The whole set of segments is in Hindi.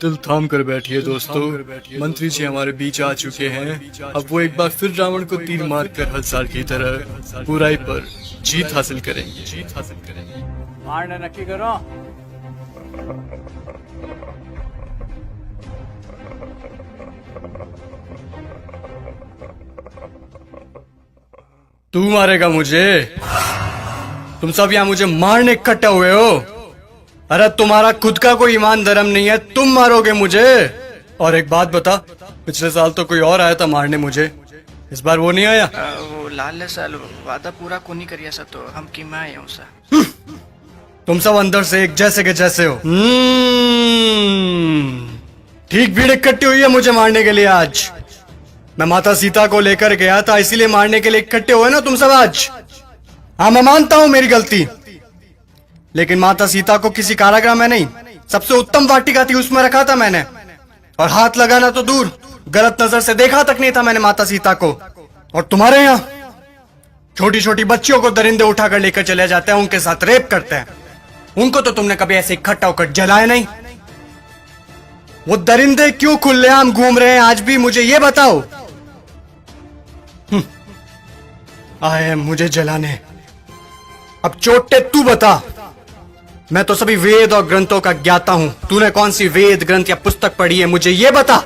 दिल थाम कर बैठिए दोस्तों, मंत्री जी हमारे बीच आ चुके हैं। अब वो एक बार फिर रावण को तीर मार कर हर साल की तरह बुराई पर जीत हासिल करेंगे। मारना नक्की करो। तू मारेगा मुझे? तुम सब यहाँ मुझे मारने इकट्ठे हुए हो? अरे तुम्हारा खुद का कोई ईमान धर्म नहीं है, तुम मारोगे मुझे? और एक बात बता, पिछले साल तो कोई और आया था मारने मुझे, इस बार वो नहीं आया? वो लाल साल वादा पूरा को नहीं करिया सा, तो हम की मैं आया सा। तुम सब अंदर से एक जैसे के जैसे हो। ठीक भीड़ इकट्ठी हुई है मुझे मारने के लिए आज। मैं माता सीता को लेकर गया था, इसीलिए मारने के लिए इकट्ठे हुए ना तुम सब आज। हाँ, मैं मानता हूं मेरी गलती, लेकिन माता सीता को किसी कारागृह में नहीं, सबसे उत्तम वाटिका थी उसमें रखा था मैंने। और हाथ लगाना तो दूर, गलत नजर से देखा तक नहीं था मैंने माता सीता को। और तुम्हारे यहाँ छोटी छोटी बच्चियों को दरिंदे उठाकर लेकर चले जाते हैं, उनके साथ रेप करते हैं। उनको तो तुमने कभी ऐसे इकट्ठा होकर जलाया नहीं। वो दरिंदे क्यों खुलेआम घूम रहे हैं आज भी, मुझे ये बताओ। आए हैं मुझे जलाने। अब चोटे तू बता। मैं तो सभी वेद और ग्रंथों का ज्ञाता हूं, तूने कौन सी वेद ग्रंथ या पुस्तक पढ़ी है, मुझे ये बता।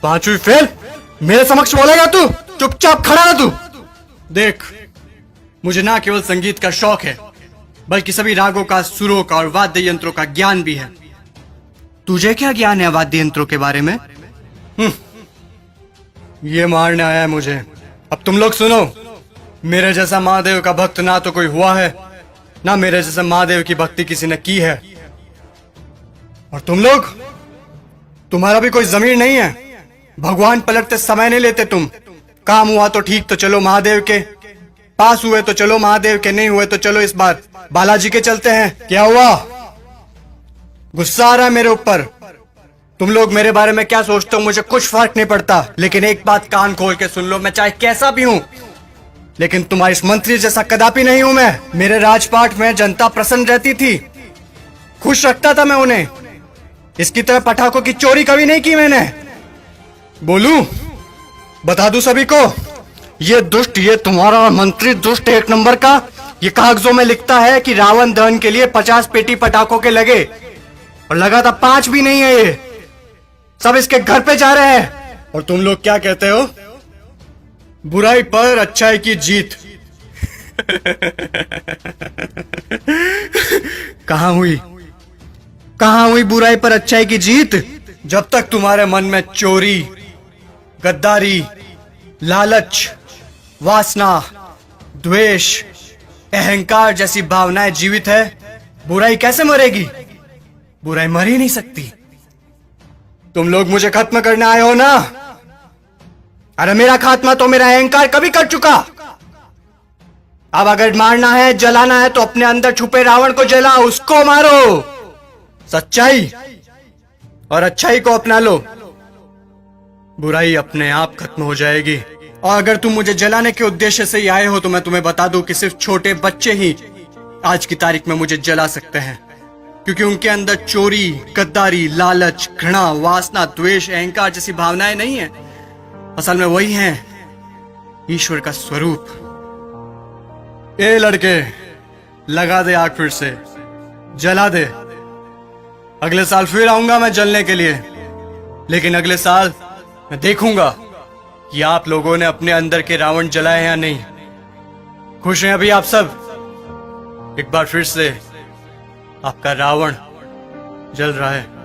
पांचवी फेल मेरे समक्ष बोलेगा तू? चुपचाप खड़ा रह तू। देख, मुझे ना केवल संगीत का शौक है, बल्कि सभी रागों का, सुरों का और वाद्य यंत्रों का ज्ञान भी है। तुझे क्या ज्ञान है वाद्य यंत्रों के बारे में? ये मारने आया है मुझे। अब तुम लोग सुनो, मेरे जैसा महादेव का भक्त ना तो कोई हुआ है, ना मेरे जैसा महादेव की भक्ति किसी ने की है। और तुम लोग, तुम्हारा भी कोई जमीर नहीं है। भगवान पलटते समय नहीं लेते तुम। काम हुआ तो ठीक, तो चलो महादेव के पास, हुए तो चलो महादेव के, नहीं हुए तो चलो इस बार बालाजी के चलते हैं। क्या हुआ? गुस्सा आ रहा है मेरे ऊपर? तुम लोग मेरे बारे में क्या सोचते हो मुझे कुछ फर्क नहीं पड़ता, लेकिन एक बात कान खोल के सुन लो, मैं चाहे कैसा भी हूं, लेकिन तुम्हारी इस मंत्री जैसा कदापि नहीं हूं मैं। मेरे राजपाट में जनता प्रसन्न रहती थी, खुश रखता था मैं उन्हें। इसकी तरह पटाखों की चोरी कभी नहीं की मैंने। बोलूं, बता दूं सभी को, ये दुष्ट, ये तुम्हारा मंत्री दुष्ट एक नंबर का, ये कागजों में लिखता है कि रावण दहन के लिए 50 पेटी पटाखों के लगे, और लगा था 5 भी नहीं है, ये सब इसके घर पे जा रहे हैं। और तुम लोग क्या कहते हो? बुराई पर अच्छाई की जीत। कहां हुई, कहां हुई बुराई पर अच्छाई की जीत? जब तक तुम्हारे मन में चोरी, गद्दारी, लालच, वासना, द्वेष, अहंकार जैसी भावनाएं जीवित है, बुराई कैसे मरेगी? बुराई मर ही नहीं सकती। तुम लोग मुझे खत्म करने आए हो ना? अरे मेरा खात्मा तो मेरा अहंकार कभी कर चुका। अब अगर मारना है, जलाना है, तो अपने अंदर छुपे रावण को जलाओ, उसको मारो। सच्चाई और अच्छाई को अपना लो, बुराई अपने आप खत्म हो जाएगी। और अगर तुम मुझे जलाने के उद्देश्य से ही आए हो, तो मैं तुम्हें बता दूं कि सिर्फ छोटे बच्चे ही आज की तारीख में मुझे जला सकते हैं, क्योंकि उनके अंदर चोरी, गद्दारी, लालच, घृणा, वासना, द्वेष, अहंकार जैसी भावनाएं नहीं है। असल में वही हैं ईश्वर का स्वरूप। ए लड़के, लगा दे आग फिर से, जला दे। अगले साल फिर आऊंगा मैं जलने के लिए, लेकिन अगले साल मैं देखूंगा कि आप लोगों ने अपने अंदर के रावण जलाए या नहीं। खुश हैं अभी आप सब? एक बार फिर से आपका रावण जल रहा है।